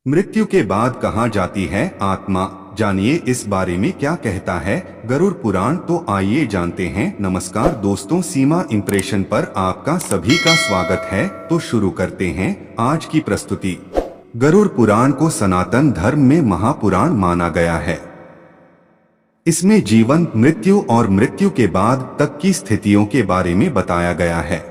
मृत्यु के बाद कहाँ जाती है आत्मा, जानिए इस बारे में क्या कहता है गरुड़ पुराण। तो आइए जानते हैं। नमस्कार दोस्तों, सीमा इंप्रेशन पर आपका सभी का स्वागत है। तो शुरू करते हैं आज की प्रस्तुति। गरुड़ पुराण को सनातन धर्म में महापुराण माना गया है। इसमें जीवन, मृत्यु और मृत्यु के बाद तक की स्थितियों के बारे में बताया गया है।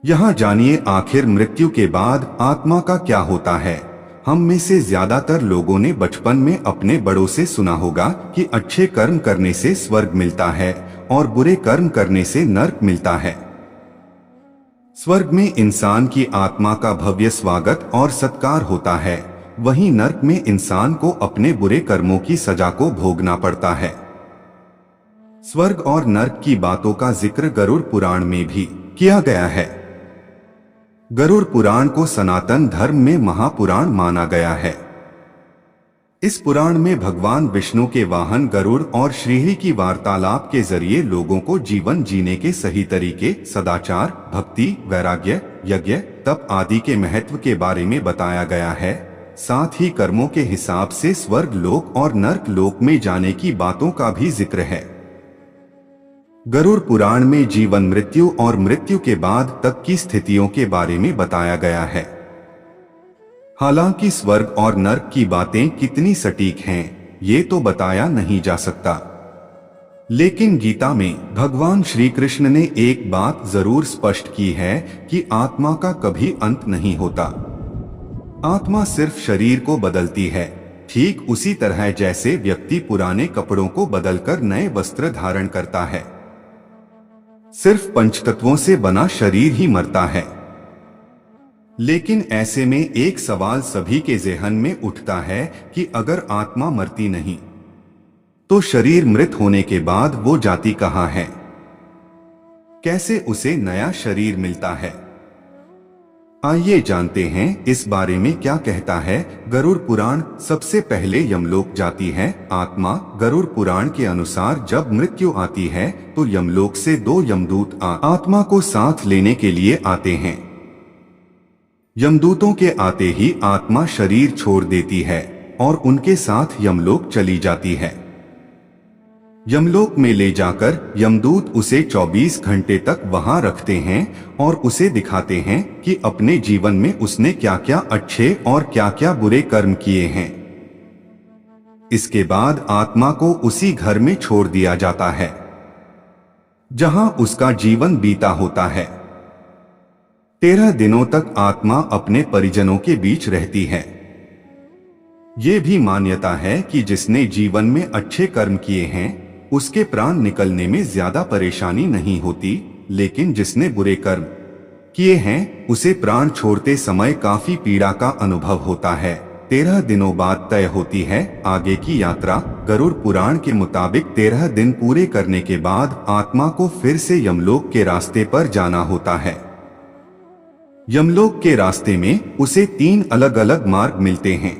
यहाँ जानिए आखिर मृत्यु के बाद आत्मा का क्या होता है। हम में से ज्यादातर लोगों ने बचपन में अपने बड़ों से सुना होगा कि अच्छे कर्म करने से स्वर्ग मिलता है और बुरे कर्म करने से नरक मिलता है। स्वर्ग में इंसान की आत्मा का भव्य स्वागत और सत्कार होता है, वहीं नरक में इंसान को अपने बुरे कर्मों की सजा को भोगना पड़ता है। स्वर्ग और नरक की बातों का जिक्र गरुड़ पुराण में भी किया गया है। गरुड़ पुराण को सनातन धर्म में महापुराण माना गया है। इस पुराण में भगवान विष्णु के वाहन गरुड़ और श्रीहरि की वार्तालाप के जरिए लोगों को जीवन जीने के सही तरीके, सदाचार, भक्ति, वैराग्य, यज्ञ, तप आदि के महत्व के बारे में बताया गया है। साथ ही कर्मों के हिसाब से स्वर्ग लोक और नरक लोक में जाने की बातों का भी जिक्र है। गरुड़ पुराण में जीवन, मृत्यु और मृत्यु के बाद तक की स्थितियों के बारे में बताया गया है। हालांकि स्वर्ग और नरक की बातें कितनी सटीक हैं, ये तो बताया नहीं जा सकता। लेकिन गीता में भगवान श्री कृष्ण ने एक बात जरूर स्पष्ट की है कि आत्मा का कभी अंत नहीं होता। आत्मा सिर्फ शरीर को बदलती है, ठीक उसी तरह जैसे व्यक्ति पुराने कपड़ों को बदलकर नए वस्त्र धारण करता है। सिर्फ पंचतत्वों से बना शरीर ही मरता है। लेकिन ऐसे में एक सवाल सभी के ज़हन में उठता है कि अगर आत्मा मरती नहीं तो शरीर मृत होने के बाद वो जाती कहाँ है? कैसे उसे नया शरीर मिलता है? आइए जानते हैं इस बारे में क्या कहता है गरुड़ पुराण। सबसे पहले यमलोक जाती है आत्मा। गरुड़ पुराण के अनुसार जब मृत्यु आती है तो यमलोक से दो यमदूत आत्मा को साथ लेने के लिए आते हैं। यमदूतों के आते ही आत्मा शरीर छोड़ देती है और उनके साथ यमलोक चली जाती है। यमलोक में ले जाकर यमदूत उसे 24 घंटे तक वहां रखते हैं और उसे दिखाते हैं कि अपने जीवन में उसने क्या क्या अच्छे और क्या क्या बुरे कर्म किए हैं। इसके बाद आत्मा को उसी घर में छोड़ दिया जाता है जहां उसका जीवन बीता होता है। 13 दिनों तक आत्मा अपने परिजनों के बीच रहती है। ये भी मान्यता है कि जिसने जीवन में अच्छे कर्म किए हैं उसके प्राण निकलने में ज्यादा परेशानी नहीं होती, लेकिन जिसने बुरे कर्म किए हैं उसे प्राण छोड़ते समय काफी पीड़ा का अनुभव होता है। 13 दिनों बाद तय होती है आगे की यात्रा। गरुड़ पुराण के मुताबिक 13 दिन पूरे करने के बाद आत्मा को फिर से यमलोक के रास्ते पर जाना होता है। यमलोक के रास्ते में उसे 3 अलग अलग मार्ग मिलते हैं: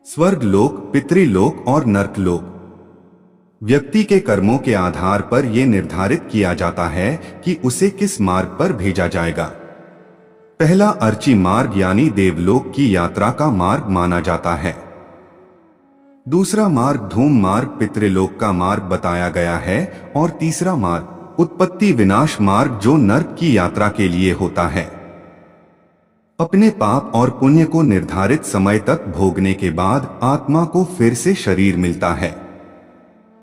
स्वर्ग लोक, पितृलोक और नरक लोक। व्यक्ति के कर्मों के आधार पर यह निर्धारित किया जाता है कि उसे किस मार्ग पर भेजा जाएगा। पहला अर्ची मार्ग यानी देवलोक की यात्रा का मार्ग माना जाता है। दूसरा मार्ग धूम मार्ग, पितृलोक का मार्ग बताया गया है। और तीसरा मार्ग उत्पत्ति विनाश मार्ग, जो नरक की यात्रा के लिए होता है। अपने पाप और पुण्य को निर्धारित समय तक भोगने के बाद आत्मा को फिर से शरीर मिलता है।